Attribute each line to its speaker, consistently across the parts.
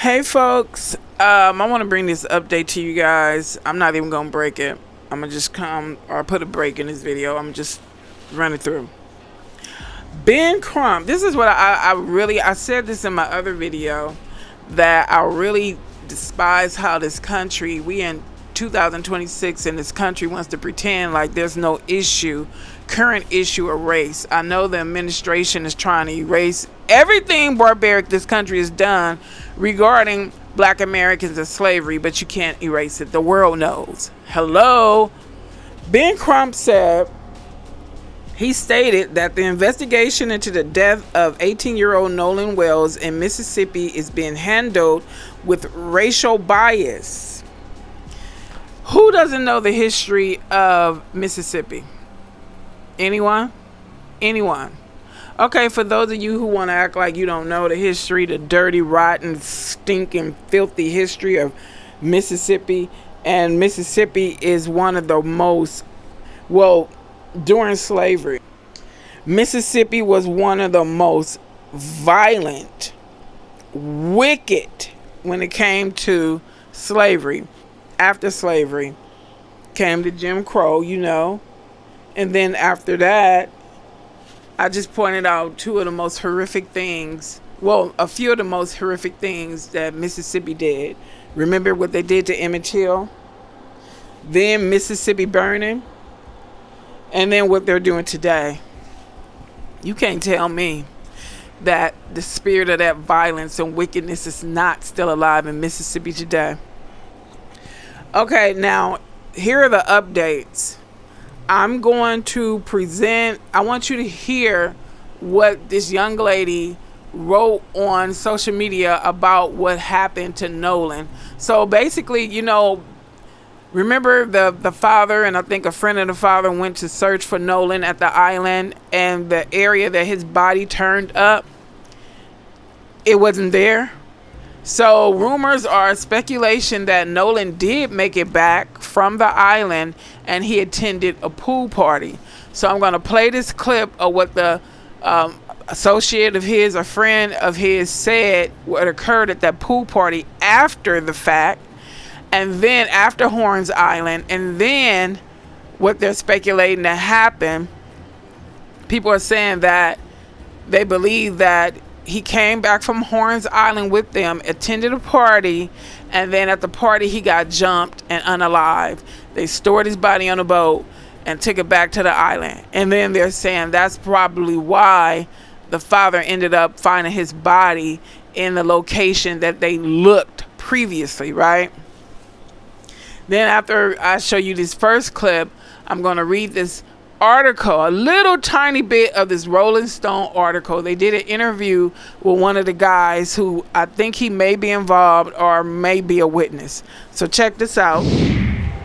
Speaker 1: Hey folks, I want to bring this update to you guys. I'm not even going to break it. I'm going to just come or put a break in this video. I'm just running through. Ben Crump, this is what I said this in my other video, that I really despise how this country, we in 2026 and this country wants to pretend like there's no current issue of race. I know the administration is trying to erase everything barbaric this country has done regarding black Americans and slavery, but you can't erase it. The world knows. Hello. Ben Crump he stated that the investigation into the death of 18-year-old Nolan Wells in Mississippi is being handled with racial bias. Who doesn't know the history of Mississippi? Anyone? Okay, for those of you who want to act like you don't know the history, the dirty, rotten, stinking, filthy history of Mississippi, and Mississippi is one of the most, during slavery, Mississippi was one of the most violent, wicked when it came to slavery. After slavery came to Jim Crow, and then after that, I just pointed out a few of the most horrific things that Mississippi did. Remember what they did to Emmett Till? Then Mississippi burning, and then what they're doing today. You can't tell me that the spirit of that violence and wickedness is not still alive in Mississippi today. Okay, now here are the updates. I'm going to present, I want you to hear what this young lady wrote on social media about what happened to Nolan. So basically, remember the father, and I think a friend of the father went to search for Nolan at the island, and the area that his body turned up, it wasn't there. So rumors are speculation that Nolan did make it back from the island and he attended a pool party. So I'm going to play this clip of what the associate of his, a friend of his, said what occurred at that pool party after the fact, and then after Horns Island, and then what they're speculating that happened. People are saying that they believe that he came back from Horns Island with them, attended a party, and then at the party he got jumped and unalived. They stored his body on a boat and took it back to the island. And then they're saying that's probably why the father ended up finding his body in the location that they looked previously, right? Then after I show you this first clip, I'm going to read this article, a little tiny bit of this Rolling Stone article. They did an interview with one of the guys who I think he may be involved or may be a witness. So check this out.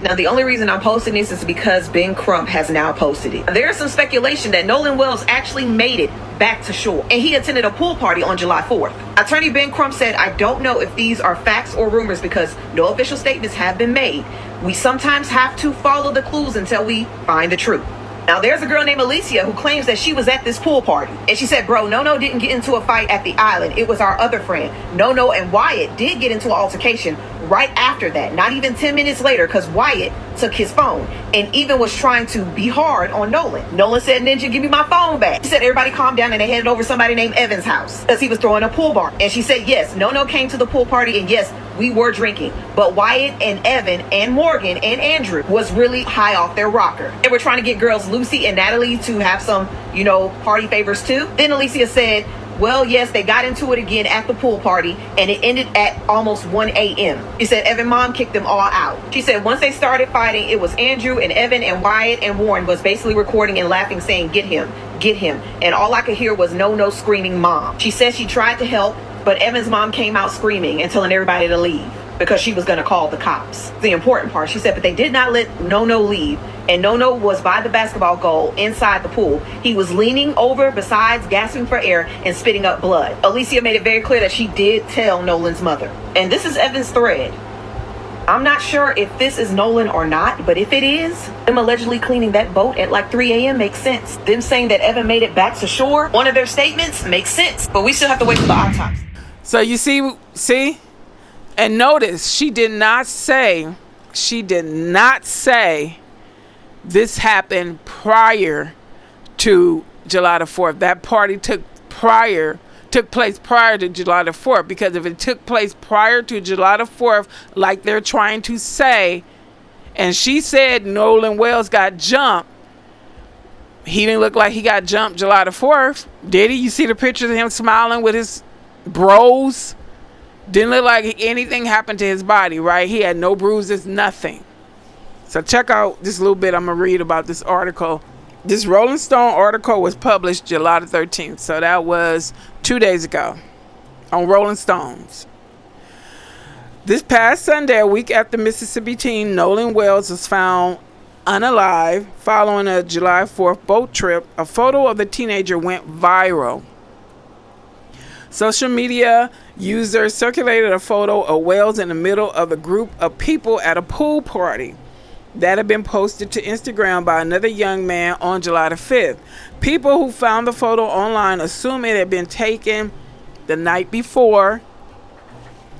Speaker 2: Now, the only reason I'm posting this is because Ben Crump has now posted it. There is some speculation that Nolan Wells actually made it back to shore, and he attended a pool party on July 4th. Attorney Ben Crump said, "I don't know if these are facts or rumors because no official statements have been made. We sometimes have to follow the clues until we find the truth." Now, there's a girl named Alicia who claims that she was at this pool party. And she said, "Bro, No didn't get into a fight at the island. It was our other friend. No and Wyatt did get into an altercation right after that. Not even 10 minutes later, because Wyatt took his phone and even was trying to be hard on Nolan. Nolan said, 'Ninja, give me my phone back.' She said everybody calmed down and they headed over to somebody named Evan's house because he was throwing a pool bar. And she said, yes, No came to the pool party, and yes, we were drinking. But Wyatt and Evan and Morgan and Andrew was really high off their rocker. They were trying to get girls Lucy and Natalie to have some, party favors too." Then Alicia said, "Well, yes, they got into it again at the pool party, and it ended at almost 1 a.m. She said Evan's mom kicked them all out. She said once they started fighting, it was Andrew and Evan and Wyatt, and Warren was basically recording and laughing, saying, 'Get him, get him.' And all I could hear was No screaming, 'Mom.' She said she tried to help, but Evan's mom came out screaming and telling everybody to leave because she was going to call the cops." The important part, she said, but they did not let No leave. And No was by the basketball goal inside the pool. He was leaning over, besides gasping for air and spitting up blood. Alicia made it very clear that she did tell Nolan's mother. And this is Evan's thread. I'm not sure if this is Nolan or not, but if it is, them allegedly cleaning that boat at like 3 a.m. makes sense. Them saying that Evan made it back to shore, one of their statements makes sense, but we still have to wait for the autopsy.
Speaker 1: So you see, And notice, she did not say this happened prior to July the 4th. That party took place prior to July the 4th, because if it took place prior to July the 4th, like they're trying to say, and she said Nolan Wells got jumped, he didn't look like he got jumped July the 4th, did he? You see the pictures of him smiling with his bros? Didn't look like anything happened to his body, right? He had no bruises, nothing. So check out this little bit I'm going to read about this article. This Rolling Stone article was published July the 13th. So that was 2 days ago on Rolling Stones. This past Sunday, a week after Mississippi teen Nolan Wells was found unalive following a July 4th boat trip, a photo of the teenager went viral. Social media users circulated a photo of Wells in the middle of a group of people at a pool party that had been posted to Instagram by another young man on July the 5th. People who found the photo online assume it had been taken the night before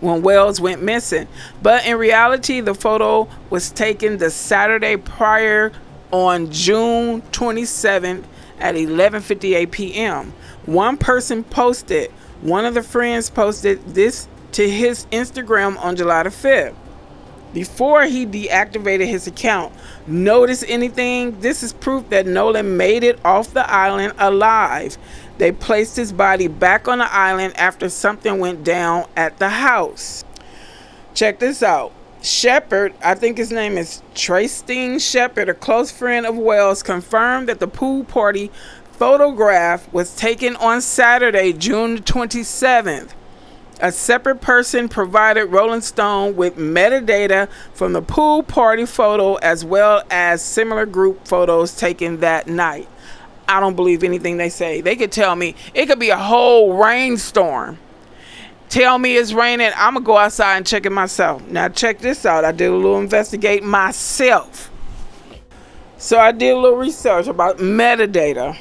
Speaker 1: when Wells went missing. But in reality, the photo was taken the Saturday prior on June 27th at 11:58 p.m. One of the friends posted this to his Instagram on July the 5th. Before he deactivated his account. Notice anything? This is proof that Nolan made it off the island alive. They placed his body back on the island after something went down at the house. Check this out. Shepard, I think his name is Tracing Shepard, a close friend of Wells, confirmed that the pool party photograph was taken on Saturday, June 27th. A separate person provided Rolling Stone with metadata from the pool party photo as well as similar group photos taken that night. I don't believe anything they say. They could tell me it could be a whole rainstorm. Tell me it's raining, I'm going to go outside and check it myself. Now check this out. I did a little investigate myself. So I did a little research about metadata.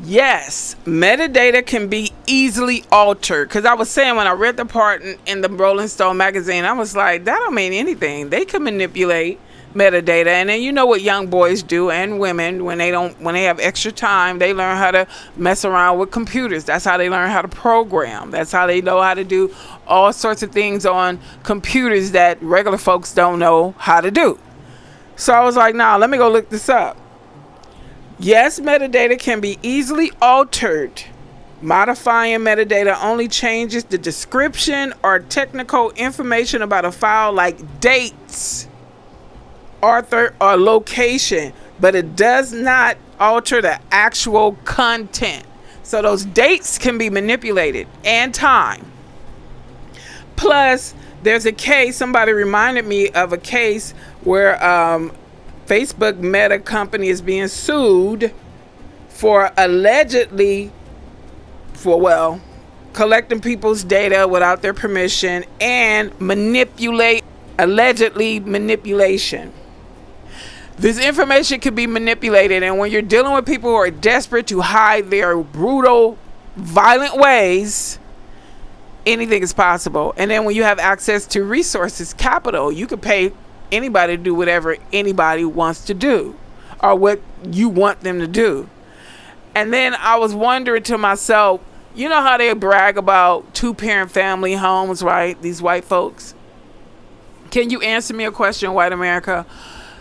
Speaker 1: Yes, metadata can be easily altered. Because I was saying when I read the part in the Rolling Stone magazine, I was like, that don't mean anything. They can manipulate metadata. And then you know what young boys do, and women, when they have extra time, they learn how to mess around with computers. That's how they learn how to program. That's how they know how to do all sorts of things on computers that regular folks don't know how to do. So I was like, nah, let me go look this up. Yes, metadata can be easily altered. Modifying metadata only changes the description or technical information about a file, like dates, author, or location, but it does not alter the actual content. So those dates can be manipulated, and time. Plus, there's a case, somebody reminded me of a case where Facebook Meta company is being sued for collecting people's data without their permission and allegedly manipulation. This information can be manipulated, and when you're dealing with people who are desperate to hide their brutal, violent ways, anything is possible. And then when you have access to resources, capital, you can pay anybody to do whatever anybody wants to do or what you want them to do. And then I was wondering to myself, you know how they brag about 2-parent family homes, right? These white folks. Can you answer me a question, white America?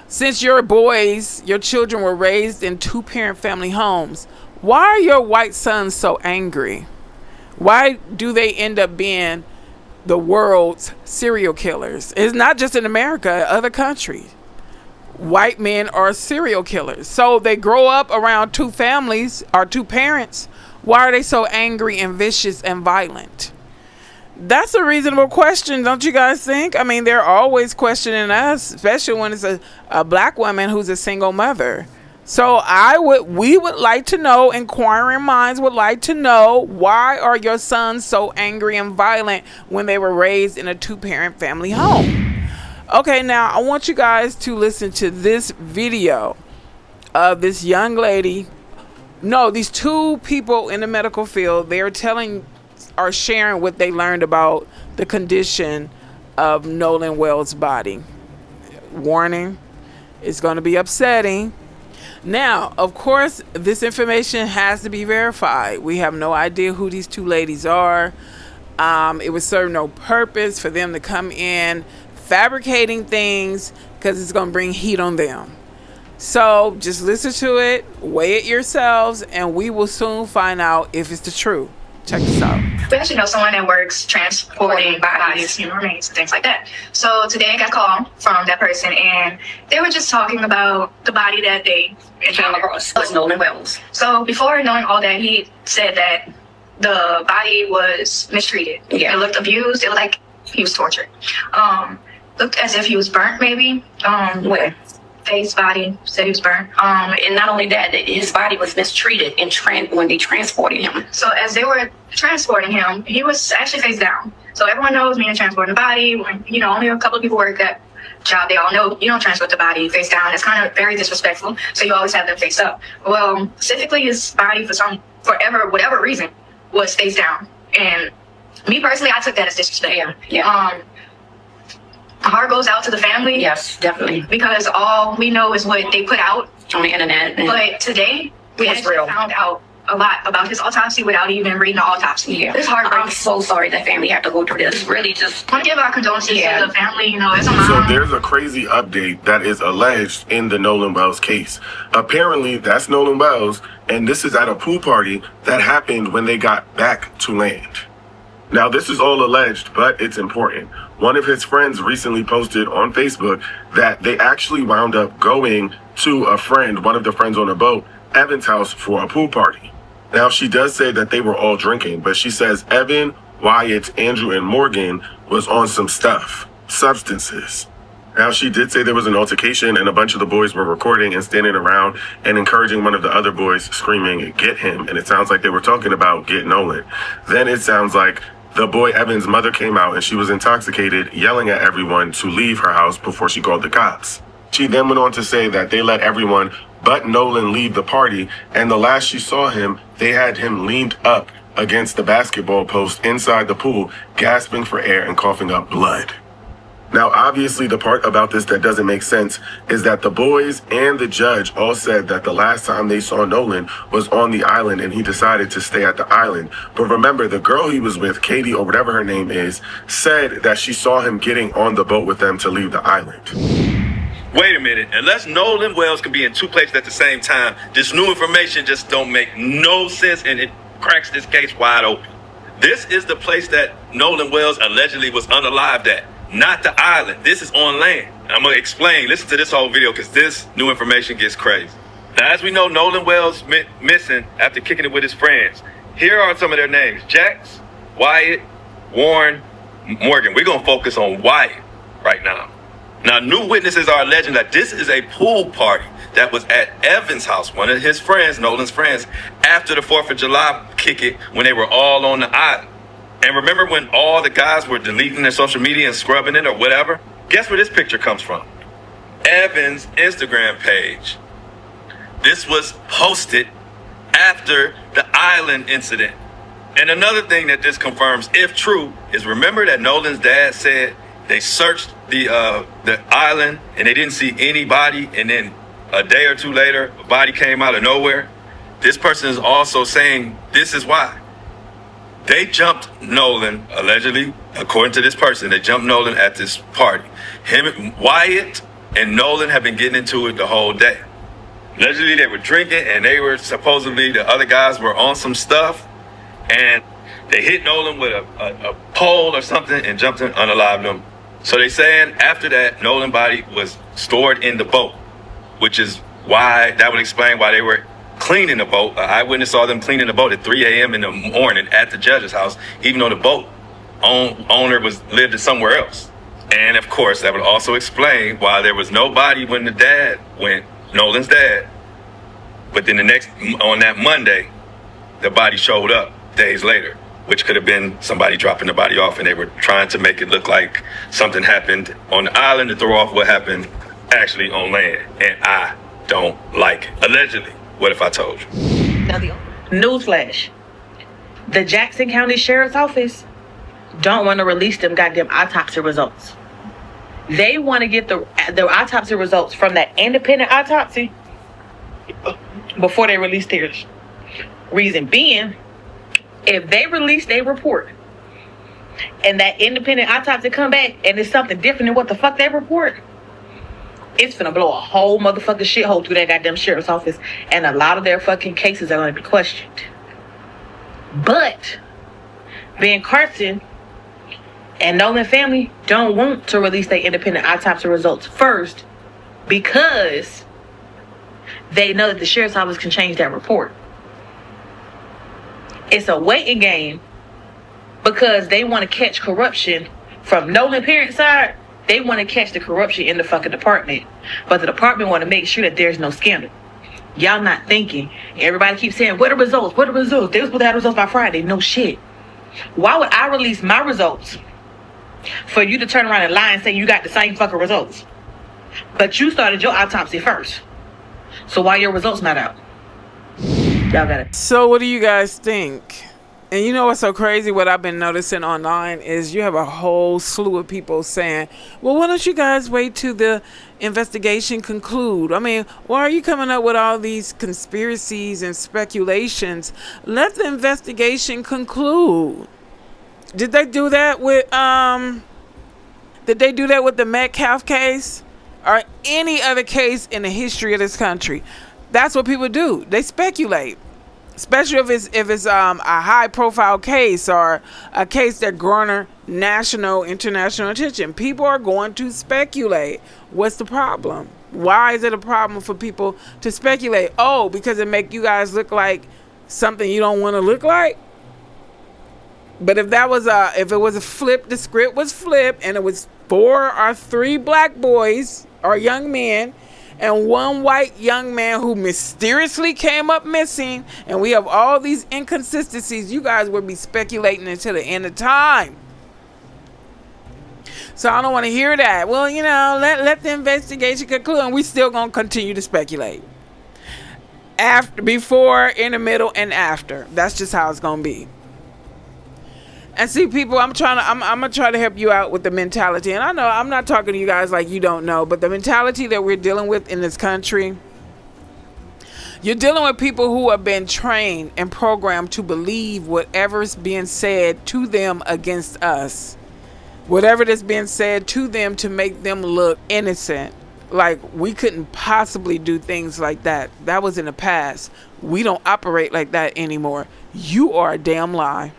Speaker 1: Since your children were raised in 2-parent family homes, why are your white sons so angry? Why do they end up being the world's serial killers? It's not just in America, other countries. White men are serial killers. So they grow up around 2 families or 2 parents. Why are they so angry and vicious and violent? That's a reasonable question, don't you guys think? I mean, they're always questioning us, especially when it's a black woman who's a single mother. So we would like to know, inquiring minds would like to know, why are your sons so angry and violent when they were raised in a 2-parent family home? Okay, now I want you guys to listen to this video of this young lady. No, these 2 people in the medical field, they're telling are sharing what they learned about the condition of Nolan Wells' body. Warning, it's going to be upsetting. Now, of course, this information has to be verified. We have no idea who these two ladies are. It would serve no purpose for them to come in fabricating things, because it's going to bring heat on them. So just listen to it, weigh it yourselves, and we will soon find out if it's the truth. Check this out.
Speaker 3: We actually know someone that works transporting bodies, remains, and things like that. So today I got a call from that person, and they were just talking about the body that they came across. Was Nolan Wells. So before knowing all that, he said that the body was mistreated. Yeah. It looked abused. It looked like he was tortured. Looked as if he was burnt, maybe. Where? Face, body, said he was burnt.
Speaker 4: And not only that, his body was mistreated when they transported him.
Speaker 3: So as they were transporting him, he was actually face down. So everyone knows me and transporting the body. When, only a couple of people work that job, they all know you don't transport the body face down. It's kind of very disrespectful. So you always have them face up. Well, specifically his body whatever reason was face down. And me personally, I took that as disrespect.
Speaker 4: Yeah.
Speaker 3: My heart goes out to the family.
Speaker 4: Yes, definitely.
Speaker 3: Because all we know is what they put out
Speaker 4: on the internet.
Speaker 3: But today, we actually found out a lot about his autopsy without even reading the autopsy.
Speaker 4: Yeah.
Speaker 3: It's heartbreaking.
Speaker 4: I'm so sorry that family had to go through this. Really just...
Speaker 3: I want to give our condolences to the family, as a mom.
Speaker 5: So there's a crazy update that is alleged in the Nolan Wells case. Apparently, that's Nolan Wells, and this is at a pool party that happened when they got back to land. Now, this is all alleged, but it's important. One of his friends recently posted on Facebook that they actually wound up going to one of the friends on the boat, Evan's house, for a pool party. Now, she does say that they were all drinking, but she says Evan, Wyatt, Andrew, and Morgan was on some substances. Now, she did say there was an altercation and a bunch of the boys were recording and standing around and encouraging one of the other boys, screaming, "Get him." And it sounds like they were talking about get Nolan. Then it sounds like the boy Evan's mother came out and she was intoxicated, yelling at everyone to leave her house before she called the cops. She then went on to say that they let everyone but Nolan leave the party, and the last she saw him, they had him leaned up against the basketball post inside the pool, gasping for air and coughing up blood. Now, obviously, the part about this that doesn't make sense is that the boys and the judge all said that the last time they saw Nolan was on the island and he decided to stay at the island. But remember, the girl he was with, Katie or whatever her name is, said that she saw him getting on the boat with them to leave the island.
Speaker 6: Wait a minute. Unless Nolan Wells can be in two places at the same time, this new information just don't make no sense, and it cracks this case wide open. This is the place that Nolan Wells allegedly was unalived at. Not the island. This is on land. And I'm going to explain. Listen to this whole video because this new information gets crazy. Now, as we know, Nolan Wells went missing after kicking it with his friends. Here are some of their names: Jax, Wyatt, Warren, Morgan. We're going to focus on Wyatt right now. Now, new witnesses are alleging that this is a pool party that was at Evan's house, one of his friends, Nolan's friends, after the 4th of July kick it when they were all on the island. And remember when all the guys were deleting their social media and scrubbing it or whatever? Guess where this picture comes from? Evan's Instagram page. This was posted after the island incident. And another thing that this confirms, if true, is remember that Nolan's dad said they searched the island and they didn't see anybody, and then a day or two later, a body came out of nowhere? This person is also saying this is why. They jumped Nolan, allegedly, according to this person, they jumped Nolan at this party. Wyatt and Nolan have been getting into it the whole day. Allegedly, they were drinking, and they were supposedly, the other guys were on some stuff, and they hit Nolan with a pole or something and jumped him, unalived him. So they saying after that, Nolan's body was stored in the boat, which is why, that would explain why they were cleaning the boat. An eyewitness saw them cleaning the boat at 3 a.m. in the morning at the judge's house, even though the boat owner lived somewhere else. And of course, that would also explain why there was no body when the dad went, Nolan's dad. But then on that Monday, the body showed up days later, which could have been somebody dropping the body off, and they were trying to make it look like something happened on the island to throw off what happened actually on land. And I don't like it. Allegedly. What if I told you?
Speaker 2: Now, the newsflash. The Jackson County Sheriff's Office don't want to release them goddamn autopsy results. They want to get the autopsy results from that independent autopsy before they release theirs. Reason being, if they release their report and that independent autopsy come back and it's something different than what the fuck they report, it's finna blow a whole motherfucking shithole through that goddamn sheriff's office, and a lot of their fucking cases are gonna be questioned. But Ben Carson and Nolan family don't want to release their independent autopsy results first because they know that the sheriff's office can change that report. It's a waiting game because they want to catch corruption from Nolan parents' side. They want to catch the corruption in the fucking department, but the department want to make sure that there's no scandal. Y'all not thinking. Everybody keeps saying, "What are the results? What are the results?" They was supposed to have results by Friday. No shit. Why would I release my results for you to turn around and lie and say you got the same fucking results? But you started your autopsy first. So why your results not out? Y'all got it.
Speaker 1: So what do you guys think? And you know what's so crazy? What I've been noticing online is you have a whole slew of people saying, well, why don't you guys wait till the investigation conclude? I mean, why are you coming up with all these conspiracies and speculations? Let the investigation conclude. Did they do that with the Metcalf case or any other case in the history of this country? That's what people do. They speculate. Especially if it's a high profile case or a case that garner national, international attention. People are going to speculate. What's the problem? Why is it a problem for people to speculate? Oh, because it make you guys look like something you don't want to look like? But if it was a flip, the script was flipped and it was 4 or 3 black boys or young men and 1 white young man who mysteriously came up missing, and we have all these inconsistencies, you guys would be speculating until the end of time. So I don't want to hear that. Well, you know, let the investigation conclude, and we still gonna continue to speculate. After, before, in the middle, and after. That's just how it's gonna be. And see, people, I'm gonna try to help you out with the mentality. And I know I'm not talking to you guys like you don't know, but the mentality that we're dealing with in this country, you're dealing with people who have been trained and programmed to believe whatever's being said to them against us. Whatever that's being said to them to make them look innocent. Like we couldn't possibly do things like that. That was in the past. We don't operate like that anymore. You are a damn lie.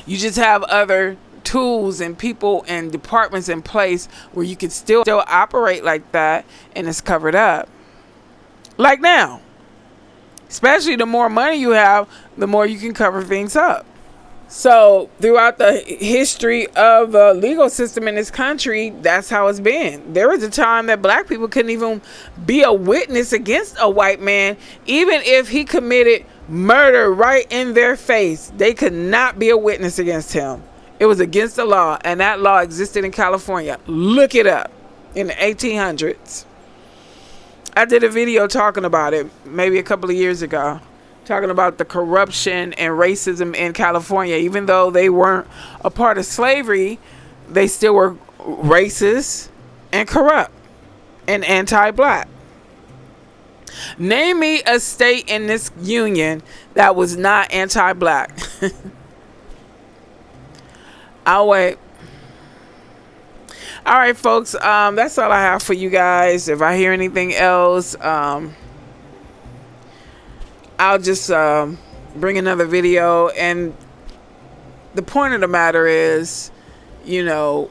Speaker 1: You just have other tools and people and departments in place where you can still operate like that, and it's covered up. Like now. Especially the more money you have, the more you can cover things up. So throughout the history of the legal system in this country, that's how it's been. There was a time that black people couldn't even be a witness against a white man, even if he committed murder right in their face. They could not be a witness against him. It was against the law, and that law existed in California. Look it up. In the 1800s. I did a video talking about it maybe a couple of years ago, talking about the corruption and racism in California. Even though they weren't a part of slavery, they still were racist and corrupt and anti-black. Name me a state in this union that was not anti-black. I'll wait. All right, folks. That's all I have for you guys. If I hear anything else, I'll just bring another video. And the point of the matter is, you know,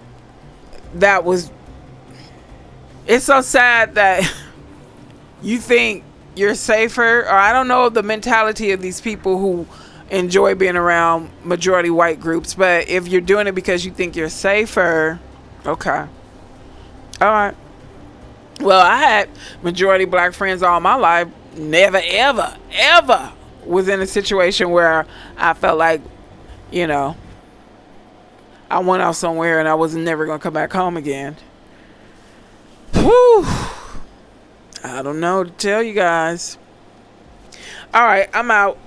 Speaker 1: it's so sad that you think you're safer, or I don't know the mentality of these people who enjoy being around majority white groups, but if you're doing it because you think you're safer, okay. All right. Well, I had majority black friends all my life. Never, ever, ever was in a situation where I felt like, you know, I went out somewhere and I was never going to come back home again. Whew. I don't know what to tell you guys. All right, I'm out.